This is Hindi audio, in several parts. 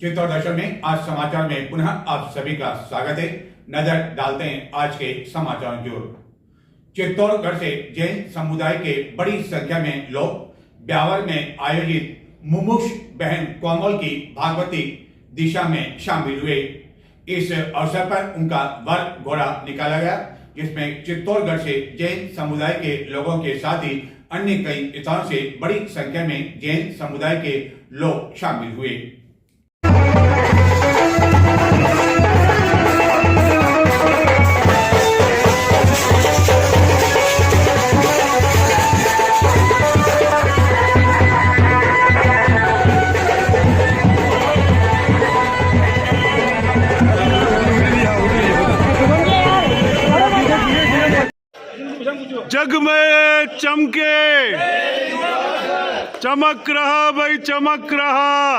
चित्तौड़ दर्शन में आज समाचार में पुनः आप सभी का स्वागत है। नजर डालते हैं आज के समाचारों की ओर। चित्तौड़गढ़ से जैन समुदाय के बड़ी संख्या में लोग ब्यावर में आयोजित मुमुक्ष बहन कोमल की भागवती दिशा में शामिल हुए। इस अवसर पर उनका वर घोड़ा निकाला गया, जिसमें चित्तौड़गढ़ से जैन समुदाय के लोगों के साथ ही अन्य कई स्थानों से बड़ी संख्या में जैन समुदाय के लोग शामिल हुए। जग में चमके, चमक रहा भाई, चमक रहा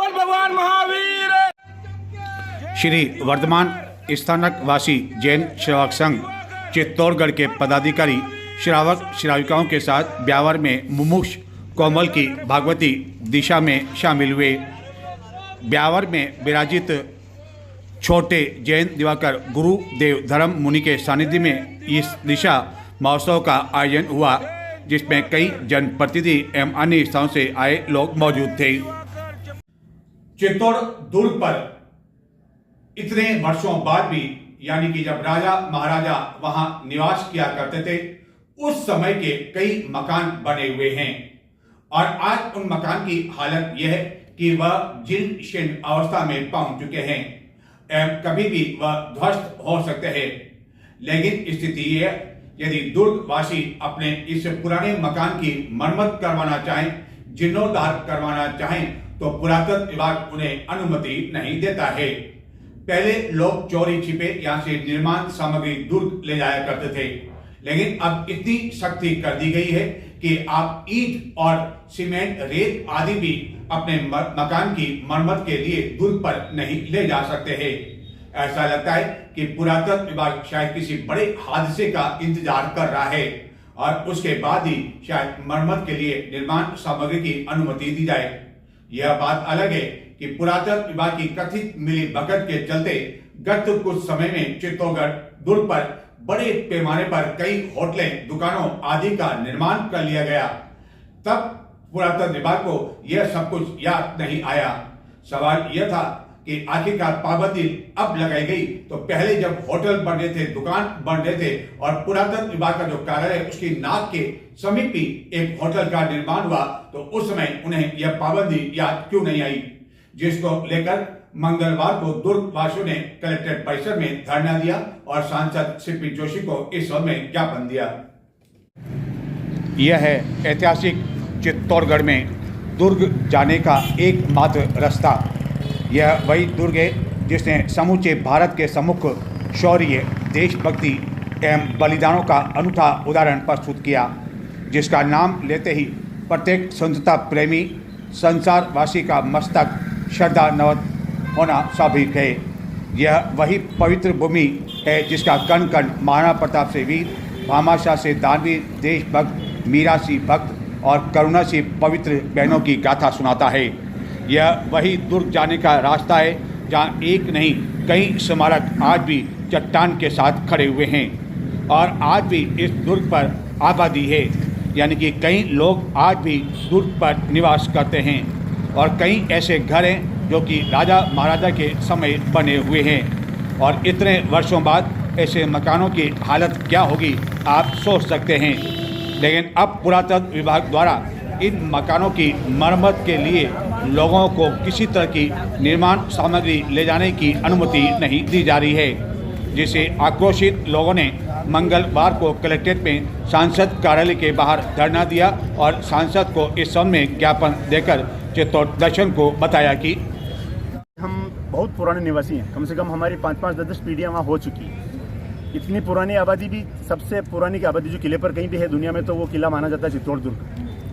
भगवान महावीर। श्री वर्धमान स्थानक वासी जैन श्रावक संघ चित्तौड़गढ़ के पदाधिकारी श्रावक श्राविकाओं के साथ ब्यावर में मुमुक्ष कोमल की भागवती दिशा में शामिल हुए। ब्यावर में विराजित छोटे जैन दिवाकर गुरुदेव धर्म मुनि के सानिध्य में इस दिशा महोत्सव का आयोजन हुआ, जिसमें कई जनप्रतिनिधि एवं अन्य स्थानों से आए लोग मौजूद थे। चित्तौड़ दुर्ग पर इतने वर्षों बाद भी, यानी कि जब राजा महाराजा वहां निवास किया करते थे, उस समय के कई मकान बने हुए हैं और आज उन मकान की हालत यह है कि वह जीर्ण शीर्ण अवस्था में पहुंच चुके हैं एवं कभी भी वह ध्वस्त हो सकते हैं। लेकिन स्थिति यह है, यदि दुर्गवासी अपने इस पुराने मकान की मरम्मत करवाना चाहें, जीर्णोद्धार करवाना चाहें, तो पुरातत्व विभाग उन्हें अनुमति नहीं देता है। पहले लोग चोरी छिपे यहाँ से निर्माण सामग्री दुर्ग ले जाया करते थे, लेकिन अब इतनी सख्ती कर दी गई है कि आप ईंट और सीमेंट, रेत आदि भी अपने मकान की मरम्मत के लिए दुर्ग पर नहीं ले जा सकते हैं। ऐसा लगता है कि पुरातत्व विभाग शायद किसी बड़े हादसे का इंतजार कर रहा है और उसके बाद ही शायद मरम्मत के लिए निर्माण सामग्री की अनुमति दी जाए। यह बात अलग है कि पुरातत्व विभाग की कथित मिली भगत के चलते गत कुछ समय में चित्तौड़गढ़ दुर्ग पर बड़े पैमाने पर कई होटलें, दुकानों आदि का निर्माण कर लिया गया। तब पुरातत्व विभाग को यह सब कुछ याद नहीं आया। सवाल यह था कि आखिरकार पाबंदी अब लगाई गई, तो पहले जब होटल बन रहे थे, दुकान बन रहे थे और पुरातत्व विभाग का जो कार्यालय है उसकी नाक के समीप ही एक होटल का निर्माण हुआ, तो उस समय उन्हें यह पाबंदी याद क्यों नहीं आई, जिसको लेकर मंगलवार को दुर्ग वासियों ने कलेक्ट्रेट परिसर में धरना दिया और सांसद सीपी जोशी को इस संबंध में ज्ञापन दिया। यह है ऐतिहासिक चित्तौड़गढ़ में दुर्ग जाने का एकमात्र रास्ता। यह वही दुर्ग है जिसने समूचे भारत के सम्मुख शौर्य, देशभक्ति एवं बलिदानों का अनूठा उदाहरण प्रस्तुत किया, जिसका नाम लेते ही प्रत्येक स्वतंत्रता प्रेमी संसारवासी का मस्तक श्रद्धा नवत होना स्वाभाविक है। यह वही पवित्र भूमि है जिसका कण कण महाराणा प्रताप से वीर, भामाशाह से दानवीर, देशभक्त, मीरा सी भक्त और करुणा से पवित्र बहनों की गाथा सुनाता है। यह वही दुर्ग जाने का रास्ता है जहाँ एक नहीं कई स्मारक आज भी चट्टान के साथ खड़े हुए हैं और आज भी इस दुर्ग पर आबादी है, यानी कि कई लोग आज भी दुर्ग पर निवास करते हैं और कई ऐसे घर हैं जो कि राजा महाराजा के समय बने हुए हैं और इतने वर्षों बाद ऐसे मकानों की हालत क्या होगी आप सोच सकते हैं। लेकिन अब पुरातत्व विभाग द्वारा इन मकानों की मरम्मत के लिए लोगों को किसी तरह की निर्माण सामग्री ले जाने की अनुमति नहीं दी जा रही है, जिसे आक्रोशित लोगों ने मंगलवार को कलेक्ट्रेट में सांसद कार्यालय के बाहर धरना दिया और सांसद को इस संबंध में ज्ञापन देकर चित्तौड़ दर्शन को बताया कि हम बहुत पुराने निवासी हैं, कम से कम हमारी 5-5, 10-10 पीढ़ियाँ वहाँ हो चुकी हैं। इतनी पुरानी आबादी भी, सबसे पुरानी की आबादी जो किले पर कहीं भी है दुनिया में, तो वो किला माना जाता है चित्तौड़ दुर्ग।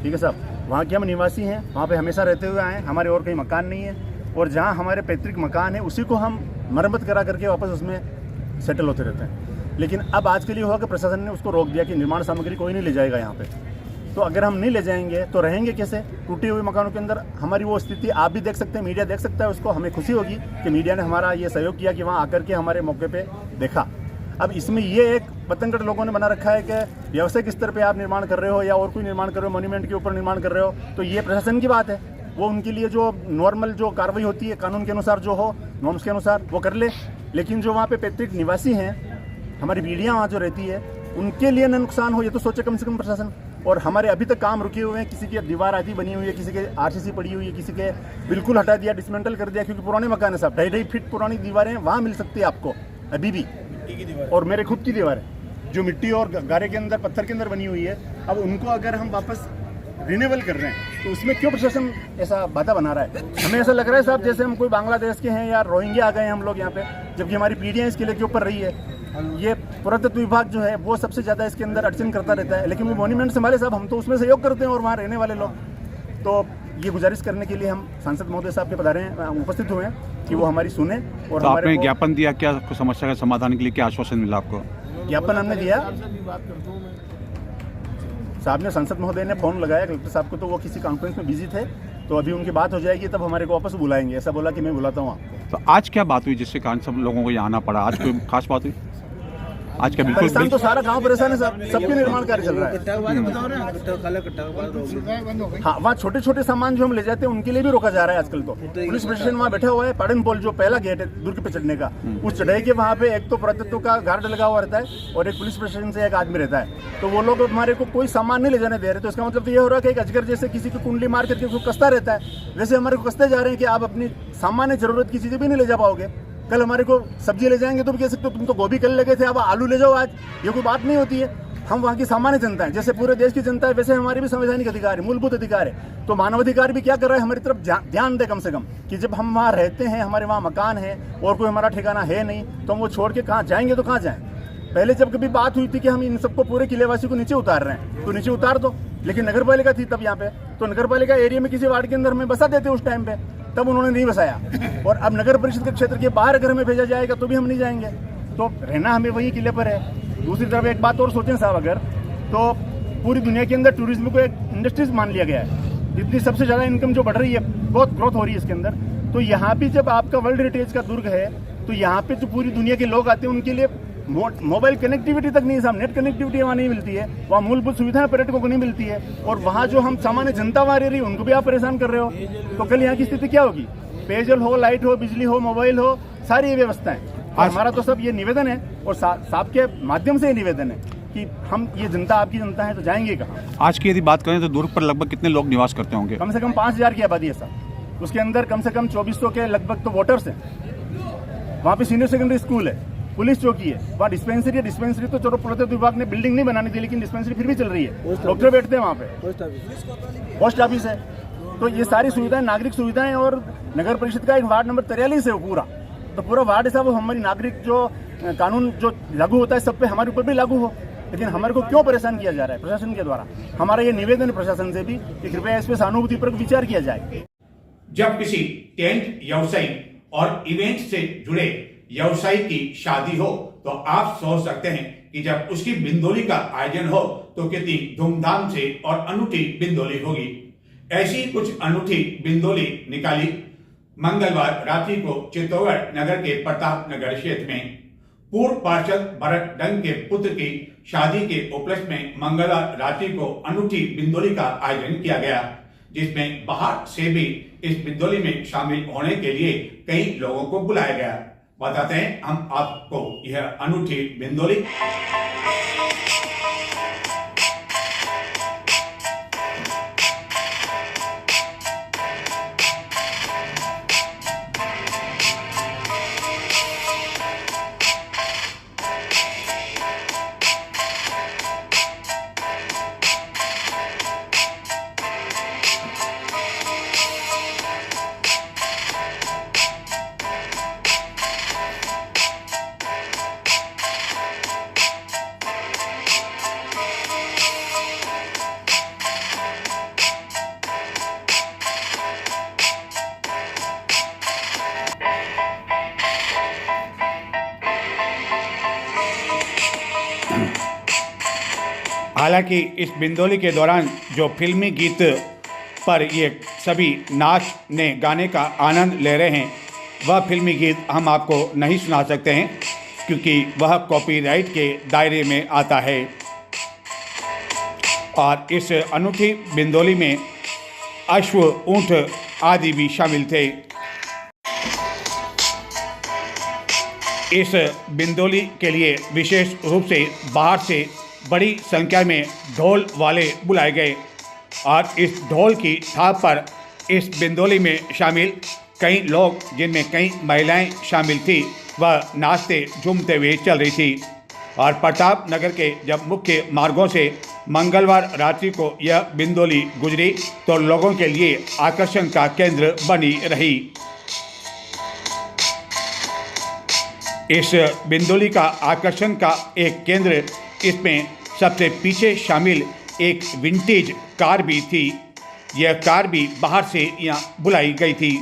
ठीक है साहब, वहाँ के हम निवासी हैं, वहाँ पे हमेशा रहते हुए आए हैं, हमारे और कहीं मकान नहीं है और जहाँ हमारे पैतृक मकान है उसी को हम मरम्मत करा करके वापस उसमें सेटल होते रहते हैं। लेकिन अब आज के लिए हुआ कि प्रशासन ने उसको रोक दिया कि निर्माण सामग्री कोई नहीं ले जाएगा यहाँ पे। तो अगर हम नहीं ले जाएंगे तो रहेंगे कैसे? टूटे हुए मकानों के अंदर हमारी वो स्थिति आप भी देख सकते हैं, मीडिया देख सकता है उसको। हमें खुशी होगी कि मीडिया ने हमारा ये सहयोग किया कि वहाँ आकर के हमारे मौके पे देखा। अब इसमें ये एक पतंगड़ लोगों ने बना रखा है कि व्यवसायिक स्तर पे आप निर्माण कर रहे हो या और कोई निर्माण कर रहे हो, मॉन्यूमेंट के ऊपर निर्माण कर रहे हो, तो ये प्रशासन की बात है। वो उनके लिए जो नॉर्मल जो कार्रवाई होती है कानून के अनुसार जो हो, नॉर्म्स के अनुसार वो कर ले। लेकिन जो वहाँ पे पैतृक निवासी हैं, हमारी पीढ़ियाँ वहाँ जो रहती है, उनके लिए न नुकसान हो ये तो सोचे कम से कम प्रशासन। और हमारे अभी तक काम रुके हुए हैं, किसी की दीवार आधी बनी हुई है, किसी के आरसीसी पड़ी हुई है, किसी के बिल्कुल हटा दिया, डिसमेंटल कर दिया, क्योंकि पुराने मकान है साहब, 2.5 फीट पुरानी दीवारें वहाँ मिल सकती है आपको अभी भी। और मेरे खुद की दीवार है जो मिट्टी और गारे के अंदर, पत्थर के अंदर बनी हुई है। अब उनको अगर हम वापस रिन्यूअल कर रहे हैं तो उसमें क्यों प्रशासन ऐसा बाधा बना रहा है? हमें ऐसा लग रहा है साहब जैसे हम कोई बांग्लादेश के हैं या रोहिंग्या आ गए हैं हम लोग यहाँ पे, जबकि हमारी पीढ़ियाँ इस किले के ऊपर रही है। ये पुरातत्व विभाग जो है वो सबसे ज़्यादा इसके अंदर अड़चन करता रहता है, लेकिन वो मॉन्यूमेंट संभाले साहब, हम तो उसमें सहयोग करते हैं और वहाँ रहने वाले लोग। तो ये गुजारिश करने के लिए हम सांसद महोदय साहब के पधारे हैं, उपस्थित हुए हैं कि वो हमारी सुने। और तो आपने ज्ञापन दिया क्या? समस्या का समाधान के लिए क्या आश्वासन मिला आपको? ज्ञापन हमने दिया, साहब ने, सांसद महोदय ने फ़ोन लगाया कलेक्टर साहब को, तो वो किसी कॉन्फ्रेंस में बिजी थे, तो अभी उनकी बात हो जाएगी तब हमारे को वापस बुलाएंगे। ऐसा बोला कि मैं बुलाता हूँ आपको। तो आज क्या बात हुई जिसके कारण सब लोगों को यहाँ आना पड़ा? आज कोई खास बात हुई? आज का बिल्कुल परेशान तो सारा गांव परेशान है साहब, सबके निर्माण कार्य चल रहा है। हाँ, वहाँ छोटे छोटे सामान जो हम ले जाते हैं उनके लिए भी रोका जा रहा है आजकल। तो पुलिस प्रशासन वहाँ बैठा हुआ है, पाड़न पोल जो पहला गेट है दुर्ग पे चढ़ने का, उस चढ़ाई के वहाँ पे एक तो पुरातत्व का गार्ड लगा हुआ रहता है और एक पुलिस प्रशासन से एक आदमी रहता है। तो वो लोग हमारे को कोई सामान नहीं ले जाने दे रहे। तो इसका मतलब तो ये हो रहा है कि एक अजगर जैसे किसी की कुंडली मार करके उसको कसता रहता है, वैसे हमारे को कसते जा रहे हैं कि आप अपनी सामान्य जरूरत की चीजें भी नहीं ले जा पाओगे। कल हमारे को सब्जी ले जाएंगे तो भी कह सकते हो तुम तो गोभी कल ले गए थे, अब आलू ले जाओ आज। ये कोई बात नहीं होती है। हम वहाँ की सामान्य जनता है, जैसे पूरे देश की जनता है वैसे हमारे भी संवैधानिक अधिकार है, मूलभूत अधिकार है। तो मानवाधिकार भी क्या कर रहा है, हमारी तरफ ध्यान दे कम से कम, कि जब हम वहाँ रहते हैं, हमारे वहाँ मकान है और कोई हमारा ठिकाना है नहीं, तो हम वो छोड़ के कहाँ जाएंगे? तो कहाँ जाएं? पहले जब कभी बात हुई थी कि हम इन सबको पूरे किलेवासी को नीचे उतार रहे हैं, तो नीचे उतार दो, लेकिन नगर पालिका थी तब यहाँ पे, तो नगर पालिका एरिया में किसी वार्ड के अंदर हमें बसा देते उस टाइम पे, तब उन्होंने नहीं बसाया। और अब नगर परिषद के क्षेत्र के बाहर अगर हमें भेजा जाएगा तो भी हम नहीं जाएंगे। तो रहना हमें वही किले पर है। दूसरी तरफ एक बात और सोचें साहब, अगर तो पूरी दुनिया के अंदर टूरिज्म को एक इंडस्ट्रीज मान लिया गया है, जितनी सबसे ज़्यादा इनकम जो बढ़ रही है, बहुत ग्रोथ हो रही है इसके अंदर। तो यहाँ पे जब आपका वर्ल्ड हेरिटेज का दुर्ग है, तो यहाँ पे जो पूरी दुनिया के लोग आते हैं उनके लिए मोबाइल कनेक्टिविटी तक नहीं साहब, नेट कनेक्टिविटी वहाँ नहीं मिलती है, वहाँ मूलभूत सुविधाएं पर्यटकों को नहीं मिलती है। और वहाँ जो हम सामान्य जनता वहाँ रह रही है उनको भी आप परेशान कर रहे हो। तो कल यहाँ की स्थिति क्या होगी? पेयजल हो, लाइट हो, बिजली हो, मोबाइल हो, सारी ये व्यवस्थाएं। हमारा तो सब ये निवेदन है और साहब के माध्यम से ये निवेदन है कि हम, ये जनता आपकी जनता है, तो जाएंगे कहाँ? आज की यदि बात करें तो दुर्ग पर लगभग कितने लोग निवास करते होंगे? कम से कम 5000 की आबादी है साहब। उसके अंदर कम से कम 2400 के लगभग तो वोटर्स हैं। वहाँ पे सीनियर सेकेंडरी स्कूल है, पुलिस चौकी है, वहाँ डिस्पेंसरी है। डिस्पेंसरी तो चलो पुरातत्व विभाग ने बिल्डिंग नहीं बनानी थी, लेकिन डिस्पेंसरी फिर भी चल रही है, डॉक्टर बैठते हैं वहाँ पे, पोस्ट ऑफिस है। तो ये सारी सुविधाएं, नागरिक सुविधाएं, और नगर परिषद का एक वार्ड नंबर 43 है वो पूरा, तो पूरा वार्ड है साहब, वो हमारी नागरिक जो कानून जो लागू होता है सब पे हमारे ऊपर भी लागू हो। लेकिन हमारे को क्यों परेशान किया जा रहा है प्रशासन के द्वारा? हमारा ये निवेदन है प्रशासन से भी कि कृपया इस पर सहानुभूतिपूर्वक विचार किया जाए। जब किसी टेंट व्यवसायी और इवेंट से जुड़े व्यवसायी की शादी हो तो आप सोच सकते हैं कि जब उसकी बिंदोली का आयोजन हो तो कितनी धूमधाम से और अनूठी बिंदोली होगी। ऐसी कुछ अनूठी बिंदोली निकाली मंगलवार रात्रि को चित्तौड़गढ़ नगर के प्रताप नगर क्षेत्र में। पूर्व पार्षद भरत डंग के पुत्र की शादी के उपलक्ष्य में मंगलवार रात्रि को अनूठी बिंदोली का आयोजन किया गया, जिसमें बाहर से भी इस बिंदोली में शामिल होने के लिए कई लोगों को बुलाया गया। बताते हैं हम आपको यह अनूठी बिंदोली। हालांकि इस बिंदोली के दौरान जो फिल्मी गीत पर ये सभी नाचने गाने का आनंद ले रहे हैं, वह फिल्मी गीत हम आपको नहीं सुना सकते हैं क्योंकि वह कॉपीराइट के दायरे में आता है। और इस अनूठी बिंदोली में अश्व, ऊंट आदि भी शामिल थे। इस बिंदोली के लिए विशेष रूप से बाहर से बड़ी संख्या में ढोल वाले बुलाए गए और इस ढोल की थाप पर इस बिंदोली में शामिल कई लोग, जिनमें कई महिलाएं शामिल थी, वह नाचते झूमते हुए चल रही थी। और प्रताप नगर के जब मुख्य मार्गों से मंगलवार रात्रि को यह बिंदोली गुजरी तो लोगों के लिए आकर्षण का केंद्र बनी रही। इस बिंदोली का आकर्षण का एक केंद्र, इसमें सबसे पीछे शामिल एक विंटेज कार भी थी। यह कार भी बाहर से यहाँ बुलाई गई थी।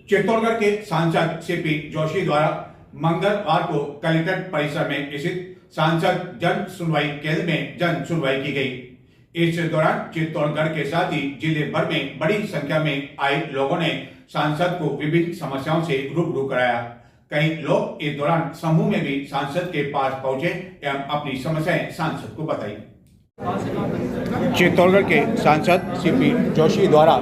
चित्तौड़गढ़ के सांसद सीपी जोशी द्वारा मंगलवार को कलेक्ट्रेट परिसर में स्थित सांसद जन सुनवाई केंद्र में जन सुनवाई की गई। इस दौरान चित्तौड़गढ़ के साथ ही जिले भर में बड़ी संख्या में आए लोगों ने सांसद को विभिन्न समस्याओं से रूबरू कराया। कई लोग इस दौरान समूह में भी सांसद के पास पहुंचे एवं अपनी समस्याएं सांसद को बताई। चित्तौड़गढ़ के सांसद सीपी जोशी द्वारा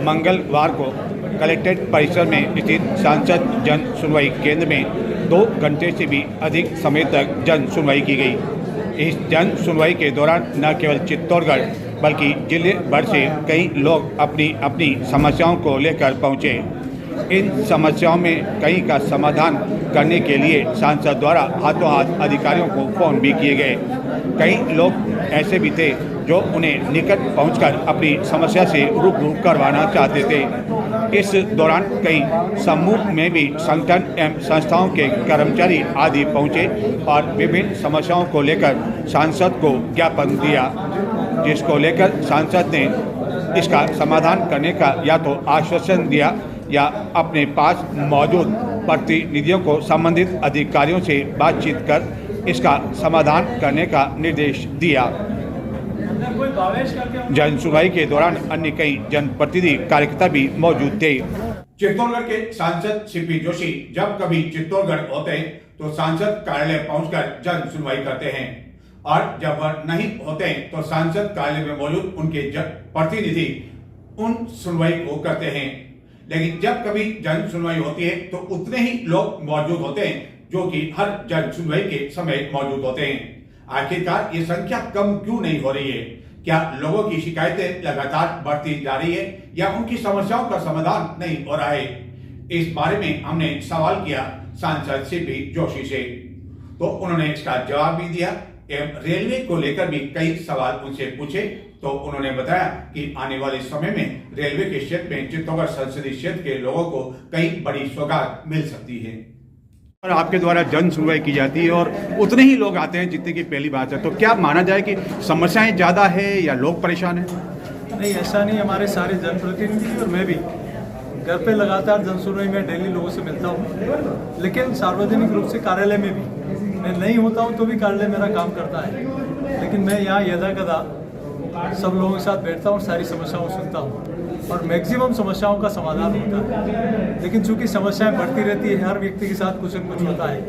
मंगलवार को कलेक्ट्रेट परिसर में स्थित सांसद जन सुनवाई केंद्र में 2 घंटे से भी अधिक समय तक जन सुनवाई की गई। इस जन सुनवाई के दौरान न केवल चित्तौड़गढ़ बल्कि जिले भर से कई लोग अपनी अपनी समस्याओं को लेकर पहुंचे। इन समस्याओं में कई का समाधान करने के लिए सांसद द्वारा हाथों हाथ अधिकारियों को फोन भी किए गए। कई लोग ऐसे भी थे जो उन्हें निकट पहुंचकर अपनी समस्या से रूबरू करवाना चाहते थे। इस दौरान कई समूह में भी संगठन एवं संस्थाओं के कर्मचारी आदि पहुंचे और विभिन्न समस्याओं को लेकर सांसद को ज्ञापन दिया, जिसको लेकर सांसद ने इसका समाधान करने का या तो आश्वासन दिया या अपने पास मौजूद प्रतिनिधियों को संबंधित अधिकारियों से बातचीत कर इसका समाधान करने का निर्देश दिया। जन सुनवाई के दौरान अन्य कई जनप्रतिनिधि कार्यकर्ता भी मौजूद थे। चित्तौड़गढ़ के सांसद सीपी जोशी जब कभी चित्तौड़गढ़ होते तो सांसद कार्यालय पहुंचकर जन सुनवाई करते हैं और जब वह नहीं होते तो सांसद कार्यालय में मौजूद उनके प्रतिनिधि उन सुनवाई को करते हैं। लेकिन जब कभी जन सुनवाई होती है तो उतने ही लोग मौजूद होते हैं जो कि हर जन सुनवाई के समय मौजूद होते हैं। आखिरकार ये संख्या कम क्यों नहीं हो रही है? क्या लोगों की शिकायतें लगातार बढ़ती जा रही है या उनकी समस्याओं का समाधान नहीं हो रहा है? इस बारे में हमने सवाल किया सांसद सीपी जोशी से, तो उन्होंने इसका जवाब भी दिया एवं रेलवे को लेकर भी कई सवाल उनसे पूछे तो उन्होंने बताया कि आने वाले समय में रेलवे के क्षेत्र में चित्तौड़गढ़ संसदीय क्षेत्र के लोगों को कई बड़ी सौगात मिल सकती है। और आपके द्वारा जन सुनवाई की जाती है और उतने ही लोग आते हैं जितने की पहली बात है, तो क्या माना जाए कि समस्याएं ज़्यादा है या लोग परेशान हैं? नहीं, ऐसा नहीं। हमारे सारे जनप्रतिनिधि और मैं भी घर पे लगातार जन सुनवाई में डेली लोगों से मिलता हूँ, लेकिन सार्वजनिक रूप से कार्यालय में भी मैं नहीं होता हूँ तो भी कार्यालय मेरा काम करता है। लेकिन मैं यहाँ यदा कदा सब लोगों के साथ बैठता हूँ, सारी समस्याओं को सुनता हूँ और मैक्सिमम समस्याओं का समाधान होता है। लेकिन चूंकि समस्याएं बढ़ती रहती है, हर व्यक्ति के साथ कुछ न कुछ होता है,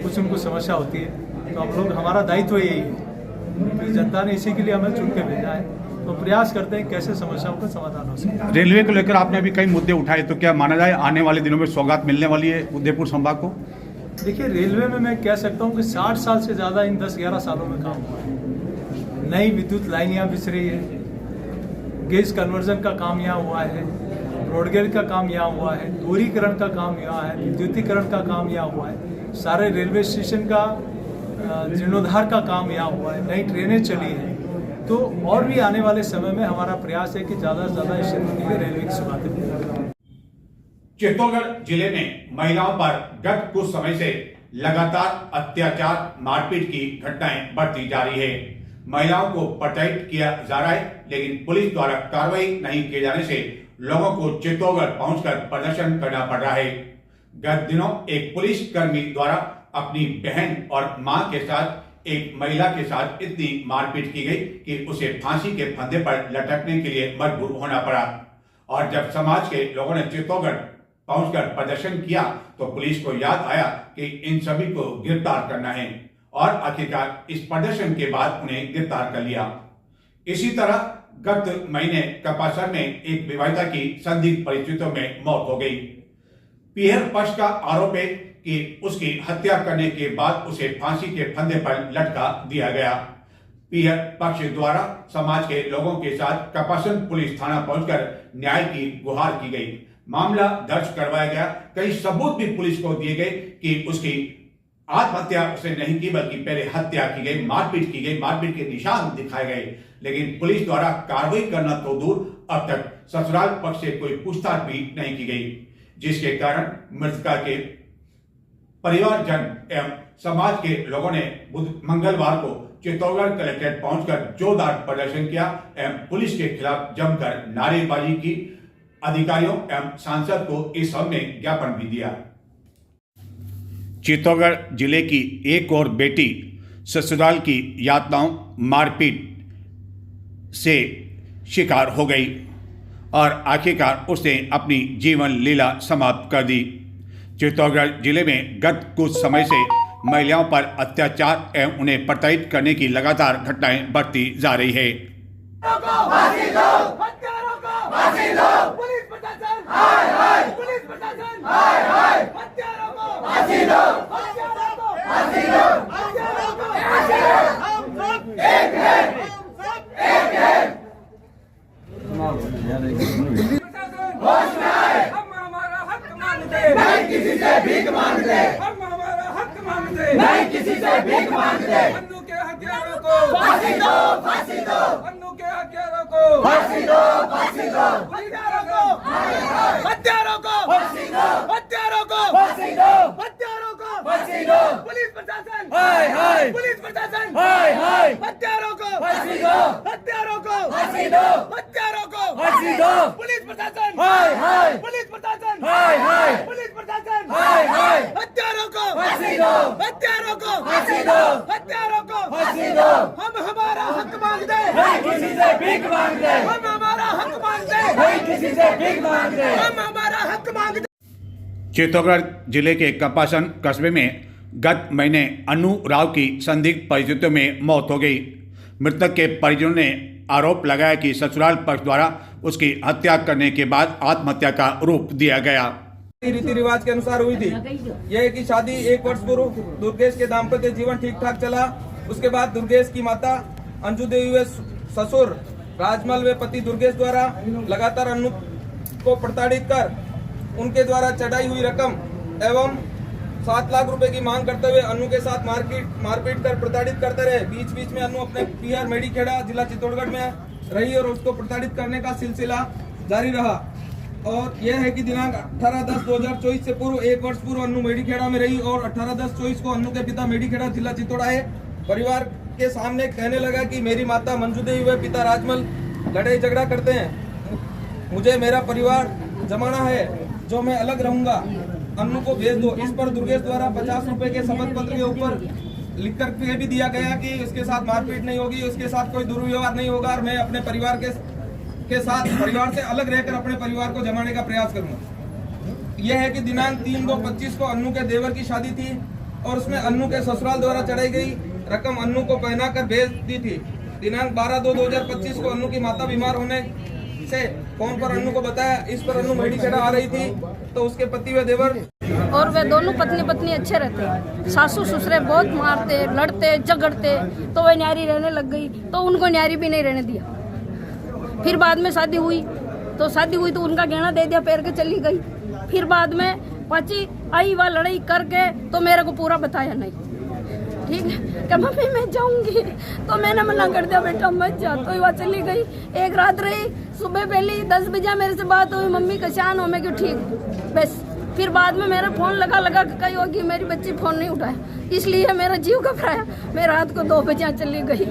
कुछ न कुछ समस्या होती है, तो हम लोग, हमारा दायित्व यही है कि जनता ने इसी के लिए हमें चुन के भेजा है, तो प्रयास करते हैं कैसे समस्याओं का समाधान हो सके। रेलवे को लेकर आपने अभी कई मुद्दे उठाए, तो क्या माना जाए आने वाले दिनों में सौगात मिलने वाली है उदयपुर संभाग को? देखिए, रेलवे में मैं कह सकता हूँ कि 60 साल से ज़्यादा इन 10-11 सालों में काम हुआ है। नई विद्युत लाइन यहाँ बिछ रही है, गैस कन्वर्जन का काम यहाँ हुआ है, ब्रॉडगेज का काम यहाँ हुआ है, दोहरीकरण का काम यहाँ है, विद्युतीकरण का काम यहाँ हुआ है, सारे रेलवे स्टेशन का जीर्णोद्धार का काम यहाँ हुआ है, नई ट्रेनें चली हैं। तो और भी आने वाले समय में हमारा प्रयास है कि ज़्यादा से ज़्यादा इस क्षेत्र के लिए रेलवे की सुविधा दें। चित्तौड़गढ़ जिले में महिलाओं पर गत कुछ समय से लगातार अत्याचार मारपीट की घटनाएं बढ़ती जा रही है। महिलाओं को प्रताड़ित किया जा रहा है, लेकिन पुलिस द्वारा कार्रवाई नहीं किए जाने से लोगों को चित्तौड़गढ़ पहुंचकर प्रदर्शन करना पड़ रहा है। गत दिनों एक पुलिस कर्मी द्वारा अपनी बहन और मां के साथ एक महिला के साथ इतनी मारपीट की गई कि उसे फांसी के फंदे पर लटकने के लिए मजबूर होना पड़ा। और जब समाज के लोगों ने चित्तौड़गढ़ पहुंचकर प्रदर्शन किया तो पुलिस को याद आया कि इन सभी को गिरफ्तार करना है और आखिरकार इस प्रदर्शन के बाद उन्हें गिरफ्तार कर लिया। इसी तरह गत महीने कपासर में एक विवाहिता की संदिग्ध परिस्थितियों में मौत हो गई। पीहर पक्ष का आरोप है कि उसकी हत्या करने के बाद उसे फांसी के फंदे पर लटका दिया गया। पीहर पक्ष द्वारा समाज के लोगों के साथ कपासन पुलिस थाना पहुंचकर न्याय की गुहार की गई। मामला दर्ज करवाया गया। कई सबूत भी पुलिस को दिए गए कि उसकी आत्महत्या उसने नहीं की बल्कि पहले हत्या की गई, मारपीट की गई, मारपीट के निशान दिखाए गए। लेकिन पुलिस द्वारा कार्रवाई करना तो दूर, अब तक ससुराल पक्ष से कोई पूछताछ भी नहीं की गई, जिसके कारण मृतका के परिवारजन एवं समाज के लोगों ने मंगलवार को चित्तौड़गढ़ कलेक्ट्रेट पहुंचकर जोरदार प्रदर्शन किया एवं पुलिस के खिलाफ जमकर नारेबाजी की। अधिकारियों एवं सांसद को इस संबंध में ज्ञापन भी दिया। चित्तौड़गढ़ जिले की एक और बेटी ससुराल की यातनाओं मारपीट से शिकार हो गई और आखिरकार उसने अपनी जीवन लीला समाप्त कर दी। चित्तौड़गढ़ जिले में गत कुछ समय से महिलाओं पर अत्याचार एवं उन्हें प्रताड़ित करने की लगातार घटनाएं बढ़ती जा रही है। नहीं किसी से भीख मांगते, हम हमारा हक मांगते, नहीं किसी से भीख मांगते। अन्नू के हत्यारों को फांसी दो, फांसी दो। अन्नू के हत्यारों को फांसी दो, फांसी दो। हत्यारों को, हत्यारों को फांसी दो, हत्यारों को फांसी दो, हत्यारों को फांसी दो। पुलिस प्रशासन, हाय हाय, पुलिस प्रशासन, हाय हाय। हत्यारों को फांसी दो, हत्यारों को फांसी दो, हत्यारों को फांसी दो। पुलिस प्रशासन, हाय हाय, पुलिस प्रशासन, हाय हाय, पुलिस प्रशासन, हाय हाय। हत्यारों को फांसी दो, हत्यारों को फांसी दो, हत्यारों को फांसी दो। हम हमारा हक मांगते, नहीं किसी से भीख मांगते। हम हमारा हक मांगते, नहीं किसी से भीख मांगते। हम हमारा हक मांगते। चित्तौड़गढ़ जिले के कपासन कस्बे में गत महीने अनु राव की संदिग्ध परिस्थितियों में मौत हो गई। मृतक के परिजनों ने आरोप लगाया कि ससुराल पक्ष द्वारा उसकी हत्या करने के बाद आत्महत्या का रूप दिया गया। रीति रिवाज के अनुसार हुई थी। यह कि शादी 1 वर्ष पूर्व दुर्गेश के दाम्पत्य जीवन ठीक ठाक चला। उसके बाद दुर्गेश की माता अंजू देवी व ससुर राजमल व पति दुर्गेश द्वारा लगातार अनु को प्रताड़ित कर उनके द्वारा चढ़ाई हुई रकम एवं 7 लाख रुपए की मांग करते हुए अनु के साथ मारपीट कर प्रताड़ित करते रहे। बीच बीच में अनु अपने पीहर मेडीखेड़ा जिला चित्तौड़गढ़ में रही और उसको प्रताड़ित करने का सिलसिला जारी रहा। और यह है कि दिनांक 18/10/2024 से पूर्व 1 वर्ष पूर्व अनु मेडीखेड़ा में रही और 18/10/24 को अनु के पिता मेडीखेड़ा जिला चित्तौड़ा है परिवार के सामने कहने लगा कि मेरी माता मंजू देवी व पिता राजमल लड़ाई झगड़ा करते हैं, मुझे मेरा परिवार जमाना है जो मैं अलग रहूंगा, अन्नू को भेज दो। इस पर दुर्गेश द्वारा 50 रुपए के शपथ पत्र के ऊपर लिख कर भी दिया गया कि उसके साथ मारपीट नहीं होगी, उसके साथ कोई दुर्व्यवहार नहीं होगा और मैं अपने परिवार के साथ परिवार से अलग रहकर अपने परिवार को जमाने का प्रयास करूंगा। यह है कि दिनांक 3/2/25 को अन्नू के देवर की शादी थी और उसमें अन्नू के ससुराल द्वारा चढ़ाई गई रकम अन्नू को पहनाकर भेज दी थी। दिनांक 12/2/2025 को अन्नू की माता बीमार होने से फोन पर अन्नू को बताया। इस पर अन्नू मेडीखेड़ा आ रही थी तो उसके पति व देवर और वे दोनों पत्नी पत्नी अच्छे रहते। सासू ससुरे बहुत मारते, लड़ते, झगड़ते, तो वे न्यारी रहने लग गई तो उनको न्यारी भी नहीं रहने दिया। फिर बाद में शादी हुई तो उनका गहना दे दिया, पैर के चली गई। फिर बाद में पची आई वह लड़ाई करके तो मेरे को पूरा बताया नहीं, ठीक है कि मम्मी मैं जाऊंगी, तो मैंने मना कर दिया, बेटा मत जा। तो वह चली गई। एक रात रही, सुबह पहले 10 बजे मेरे से बात हुई, मम्मी का शान हो, मैं क्यों ठीक बस। फिर बाद में मेरा फोन लगा कही होगी, मेरी बच्ची फोन नहीं उठाया, इसलिए मेरा जीव घबराया। मैं रात को 2 बजे चली गई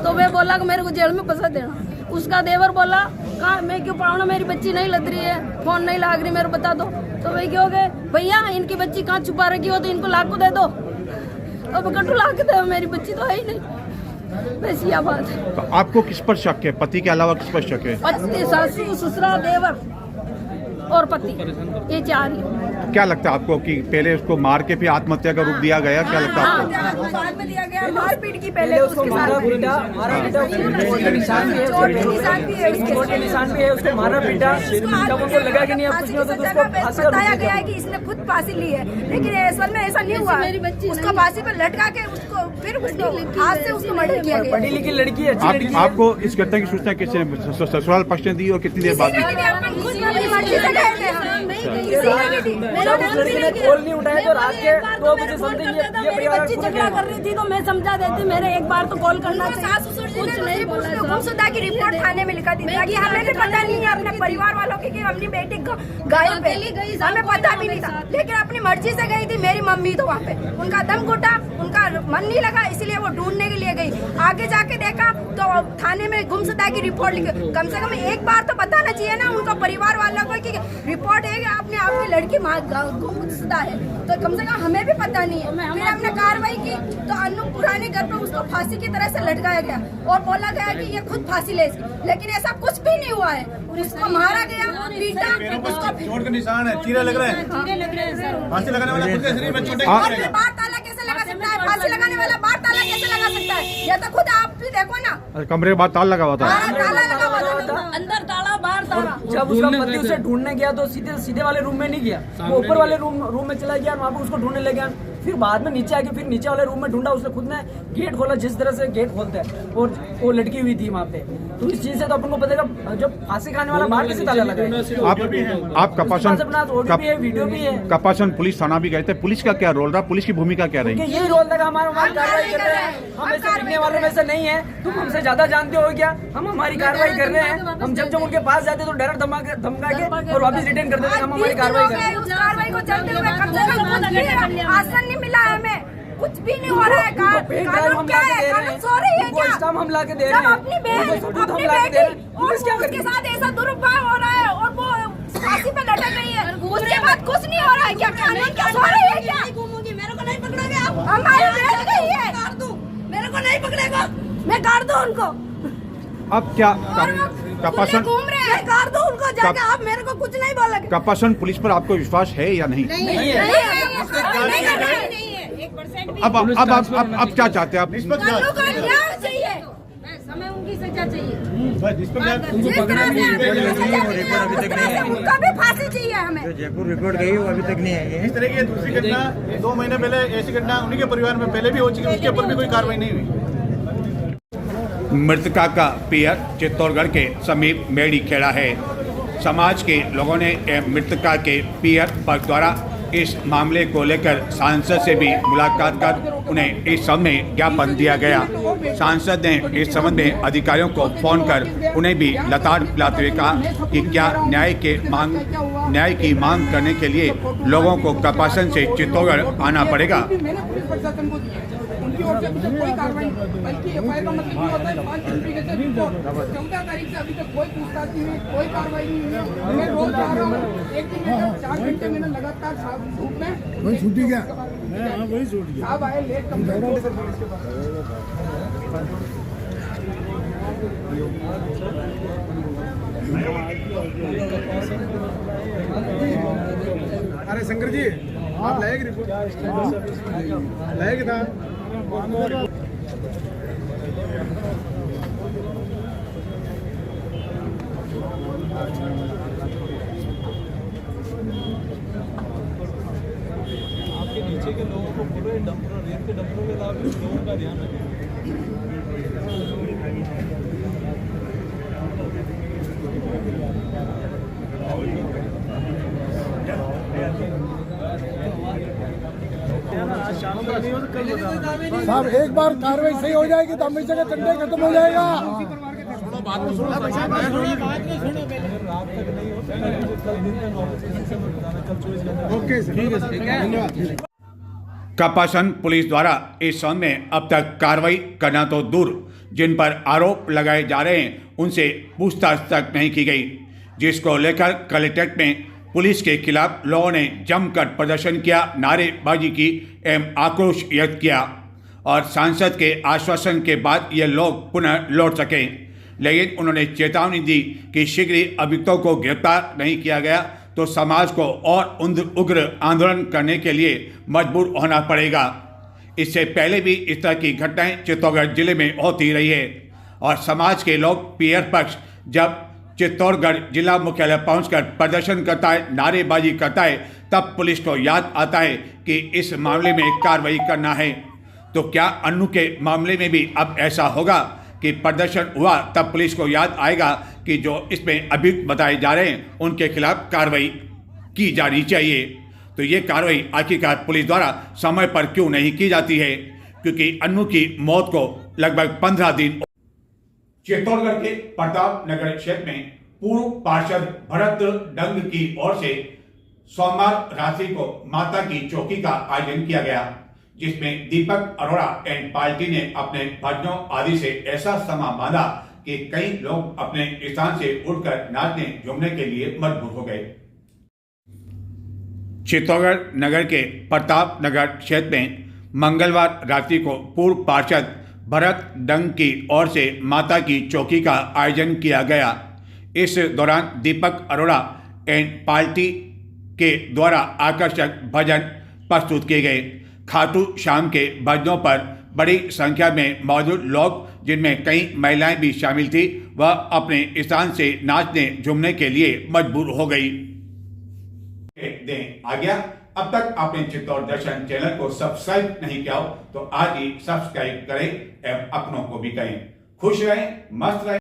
तो मैं बोला कि मेरे को जेल में फंसा देना। उसका देवर बोला कहाँ मैं क्यों पाऊँ, मेरी बच्ची नहीं लग रही है, फोन नहीं लाग रही, मेरे बता दो। तो वही क्यों गए भैया, इनकी बच्ची कहाँ छुपा रखी हो, तो इनको लाख को दे दो। अब कटू ला के दे, मेरी बच्ची तो है ही नहीं। बस यह बात है। तो आपको किस पर शक है? पति के अलावा किस पर शक है? पति, सासू, ससुरा, देवर और पति, ये 4 ही। क्या लगता है आपको कि पहले उसको मार के फिर आत्महत्या का रूप दिया गया? क्या लगता है आपको? बाद में दिया गया मारपीट की, पहले उसके साथ निशान भी है, निशान भी है, उसको मारा पीटा। जब उनको लगा कि नहीं अब कुछ नहीं होता तो उसको फांसी बताया गया है कि इसने खुद फांसी ली है, लेकिन असल में ऐसा नहीं हुआ। उसको फांसी पर लटका के उसको फिर उसको हाथ से उसको मर्डर किया गया। पढ़ी लिखी लड़की है, अच्छी लड़की है। आपको इस घटना की सूचना किसने, ससुराल पक्ष ने दी और कितनी देर बाद जब उस लड़की ने कॉल नहीं उठाया तो रात के 2 बजे समथिंग ये परिवार झगड़ा कर रही थी तो मैं समझा देती, मेरे एक बार तो कॉल करना चाहिए। कुछ नहीं बोला। गुमशुदा की रिपोर्ट थाने में लिखा दी ताकि हमें भी पता नहीं है अपने परिवार वालों की कि अपनी बेटी गायब है, हमें पता भी नहीं था। लेकिन अपनी मर्जी से गई थी मेरी मम्मी, तो वहाँ पे उनका दम घुटा, उनका मन नहीं लगा, इसलिए वो ढूंढने के लिए गई। आगे जाके देखा तो थाने में गुमशुदा की रिपोर्ट लिखी। कम से कम एक बार तो बताना चाहिए ना उनको परिवार वालों को कि रिपोर्ट है कि आपकी लड़की गुमशुदा है, तो कम से कम हमें भी पता नहीं है। फिर हमने कार्रवाई की तो अन्नू पुराने घर पर उसको फांसी की तरह से लटकाया गया और बोला गया कि ये खुद फांसी ले, लेकिन ऐसा कुछ भी नहीं हुआ है। उसको मारा गया, पीटा, उसको चोट के निशान है, चीरे लग रहे हैं, फांसी लगाने वाला खुद के शरीर में चोटें और फिर बार ताला कैसे लगा सकता है? फांसी लगाने वाला बार ताला कैसे लगा सकता है? ये तो खुद आप भी देखो ना। कमरे के बाद ताला लगा हुआ था। ताला लगा हुआ था, अंदर ताला बाहर ताला। जब उसका पति उसे ढूंढने गया तो सीधे वाले रूम में नहीं गया, वो ऊपर वाले रूम में चला गया, वहाँ पे उसको ढूंढने लग गया। फिर बाद में नीचे आके फिर नीचे वाले रूम में ढूंढा, उसने खुद ने गेट खोला, जिस तरह से गेट खोलते हैं, और वो लड़की हुई थी वहाँ पे। तो इस चीज से तो अपन को पता है जब फांसी खाने वाला बाहर कैसे ताला लगा है। आप वीडियो भी है। कपासन पुलिस थाना भी गए थे, पुलिस का क्या रोल रहा, पुलिस की भूमिका क्या रही? यही रोल लगा हमारी कार्रवाई कर रहे हैं। हम ऐसे दिखने वालों में से नहीं है, तुम हमसे ज्यादा जानते हो क्या? हम हमारी कार्रवाई कर रहे हैं। हम जब उनके पास जाते तो डर धमका के और वापस रिटर्न कर देते हैं। हम हमारी कार्रवाई कर रहे हैं। उस कार्रवाई को चलते हुए कम से कम आसन नहीं मिला है हमें, कुछ भी नहीं हो रहा है। कानून क्या है? कानून सो रही है क्या? हम ला के दे रहे हैं अपनी बेटी और उसके साथ ऐसा दुरुपयोग हो रहा है और वो फांसी पे लटक रही है, उसके बाद कुछ नहीं हो रहा है क्या? कानून क्या सो रही है क्या? मेरे को नहीं पकड़ोगे आप? हमारी बेटी गई है, मेरे को नहीं पकड़ेगा, मैं काट दूं उनको। अब क्या कपासन घूम रहे हैं, काट दूं उनको जाके। आप मेरे को कुछ नहीं बोलोगे। कपासन पुलिस पर आपको विश्वास है या नहीं? अब क्या चाहते हैं आप? हमें उनकी सजा चाहिए। उनका भी फांसी चाहिए हमें। जयपुर रिपोर्ट गई वो अभी तक नहीं आई। इस तरह की दूसरी घटना 2 महीने पहले ऐसी घटना उन्हीं के परिवार में पहले भी हो चुकी है, उसके ऊपर भी कोई कार्रवाई नहीं हुई। मृतका का पियर चित्तौड़गढ़ के समीप मेड़ी खेड़ा है। समाज के लोगों ने मृतका के पियर पक्ष द्वारा इस मामले को लेकर सांसद से भी मुलाकात कर उन्हें इस संबंध में ज्ञापन दिया गया। सांसद ने इस संबंध में अधिकारियों को फोन कर उन्हें भी लताड़ पिलाते हुए कहा कि क्या न्याय की मांग करने के लिए लोगों को कपासन से चित्तौड़गढ़ आना पड़ेगा। उनकी ओर से अभी तक कोई कार्रवाई नहीं, बल्कि एफआईआर का मतलब ये होता है 5 फरवरी के रिपोर्ट 14 तारीख से अभी तक कोई पूछताछ नहीं हुई, कोई कार्रवाई नहीं हुई। मैं रोज जा रहा हूँ, एक दिन में 4 घंटे मैंने लगातार धूप में वही छूटी क्या? वही छूट गया। अब आए लेट कंप्लेंट कर पुलिस के पास। अरे शंकर जी, आप लाएगी रिपोर्ट? लाएगी था। आपके नीचे के लोगों को पूरे डंपर रेत के डंपरों के साथ लोगों का ध्यान रखें। साहब एक बार कार्रवाई सही हो जाएगी तो हमेशा का चंडे खत्म हो जाएगा। कपासन पुलिस द्वारा इस संबंध में अब तक कार्रवाई करना तो दूर, जिन पर आरोप लगाए जा रहे हैं उनसे पूछताछ तक नहीं की गई, जिसको लेकर कलेक्ट्रेट में पुलिस के खिलाफ लोगों ने जमकर प्रदर्शन किया, नारेबाजी की एवं आक्रोश व्यक्त किया और सांसद के आश्वासन के बाद ये लोग पुनः लौट सके। लेकिन उन्होंने चेतावनी दी कि शीघ्र ही अभियुक्तों को गिरफ्तार नहीं किया गया तो समाज को और उग्र आंदोलन करने के लिए मजबूर होना पड़ेगा। इससे पहले भी इस तरह की घटनाएं चित्तौड़गढ़ जिले में होती रही है और समाज के लोग पीयर पक्ष जब चित्तौड़गढ़ जिला मुख्यालय पहुंचकर प्रदर्शन करता है, नारेबाजी करता है, तब पुलिस को याद आता है कि इस मामले में कार्रवाई करना है। तो क्या अन्नू के मामले में भी अब ऐसा होगा कि प्रदर्शन हुआ तब पुलिस को याद आएगा कि जो इसमें अभियुक्त बताए जा रहे हैं उनके खिलाफ कार्रवाई की जानी चाहिए। तो ये कार्रवाई आखिरकार पुलिस द्वारा समय पर क्यों नहीं की जाती है, क्योंकि अन्नू की मौत को लगभग 15 दिन। चित्तौड़गढ़ के प्रताप नगर क्षेत्र में पूर्व पार्षद भरत डंग की ओर से सोमवार रात्रि को माता की चौकी का आयोजन किया गया, जिसमें दीपक अरोड़ा एंड पार्टी ने अपने भजनों आदि से ऐसा समा बांधा कि कई लोग अपने स्थान से उठकर नाचने झूमने के लिए मजबूर हो गए। चित्तौड़गढ़ नगर के प्रताप नगर क्षेत्र में मंगलवार रात्रि को पूर्व पार्षद भरत डंग की ओर से माता की चौकी का आयोजन किया गया। इस दौरान दीपक अरोड़ा एंड पार्टी के द्वारा आकर्षक भजन प्रस्तुत किए गए। खाटू श्याम के भजनों पर बड़ी संख्या में मौजूद लोग, जिनमें कई महिलाएं भी शामिल थी, वह अपने स्थान से नाचने झूमने के लिए मजबूर हो गई। आ गया। अब तक आपने चित्तौड़ दर्शन चैनल को सब्सक्राइब नहीं किया हो तो आज ही सब्सक्राइब करें एवं अपनों को भी कहें। खुश रहें, मस्त रहें।